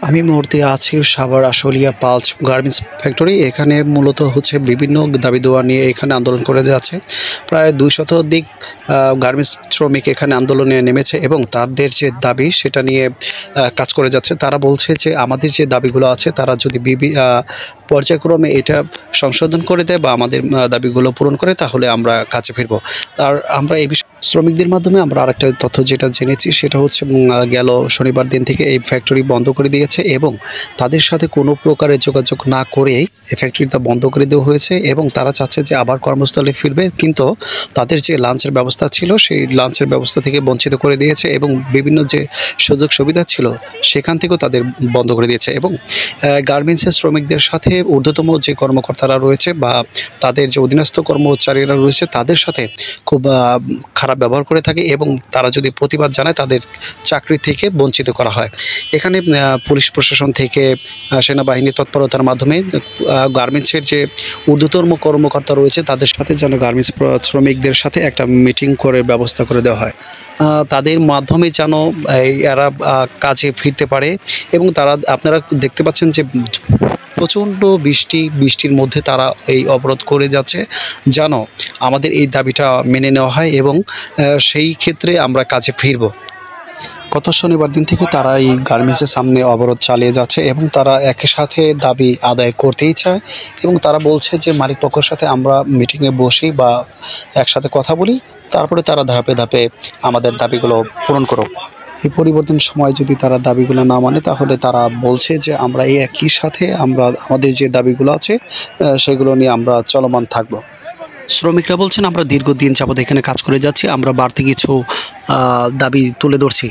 আমি মুহূর্তে আছি Savar Ashulia pulse garments factory. এখানে মূলত হচ্ছে বিভিন্ন দাবি দেওয়া নিয়ে এখানে আন্দোলন করে যাচ্ছে। প্রায় ২০০ অধিক গার্মেন্টস শ্রমিক এখানে আন্দোলনে নেমেছে এবং তাদের যে দাবি সেটা নিয়ে কাজ করে যাচ্ছে। তারা বলছে যে আমাদের যে দাবিগুলো আছে তারা যদি পর্যায়ক্রমে এটা সংশোধন করে দেয় বা আমাদের দাবিগুলো পূরণ করে তাহলে আমরা কাজে ফিরব। আমরা এই বিষয়ে শ্রমিকদের মাধ্যমে আমরা আরেকটা তথ্য যেটা জেনেছি সেটা হচ্ছে গেল শনিবার দিন থেকে এই ফ্যাক্টরি বন্ধ করে দিয়েছে এবং তাদের সাথে কোনো প্রকারের যোগাযোগ না করেই এই ফ্যাক্টরিটা বন্ধ করে দেওয়া হয়েছে এবং তারা চাচ্ছে যে আবার কর্মস্থলে ফিরবে, কিন্তু তাদের যে লাঞ্চের ব্যবস্থা ছিল সেই লাঞ্চের ব্যবস্থা থেকে বঞ্চিত করে দিয়েছে এবং বিভিন্ন যে সুযোগ সুবিধা ছিল সেখান থেকেও তাদের বন্ধ করে দিয়েছে এবং গার্মেন্টসের শ্রমিকদের সাথে ঊর্ধ্বতম যে কর্মকর্তারা রয়েছে বা তাদের যে অধীনস্থ কর্মচারীরা রয়েছে তাদের সাথে খুব খারাপ ব্যবহার করে থাকে এবং তারা যদি প্রতিবাদ জানায় তাদের চাকরি থেকে বঞ্চিত করা হয়। এখানে পুলিশ প্রশাসন থেকে সেনাবাহিনীর তৎপরতার মাধ্যমে গার্মেন্টসের যে ঊর্ধ্বতম কর্মকর্তা রয়েছে তাদের সাথে যেন গার্মেন্টস শ্রমিকদের সাথে একটা মিটিং করে ব্যবস্থা করে দেওয়া হয়, তাদের মাধ্যমে যেন এরা কাজে ফিরতে পারে এবং আপনারা দেখতে পাচ্ছেন যে প্রচণ্ড বৃষ্টির মধ্যে তারা এই অবরোধ করে যাচ্ছে যেন আমাদের এই দাবিটা মেনে নেওয়া হয় এবং সেই ক্ষেত্রে আমরা কাজে ফিরব। গত শনিবার দিন থেকে তারা এই গার্মেন্টসের সামনে অবরোধ চালিয়ে যাচ্ছে এবং তারা একই সাথে দাবি আদায় করতেই চায় এবং তারা বলছে যে মালিক পক্ষের সাথে আমরা মিটিংয়ে বসি বা একসাথে কথা বলি, তারপরে তারা ধাপে ধাপে আমাদের দাবিগুলো পূরণ করুক। এই পরিবর্তন সময় যদি তারা দাবিগুলো না মানে তাহলে তারা বলছে যে আমরা এই একই সাথে আমরা আমাদের যে দাবিগুলো আছে সেগুলো নিয়ে আমরা চলমান থাকব। শ্রমিকরা বলছেন আমরা দীর্ঘদিন যাবত এখানে কাজ করে যাচ্ছি, আমরা বাড়তি কিছু দাবি তুলে ধরছি।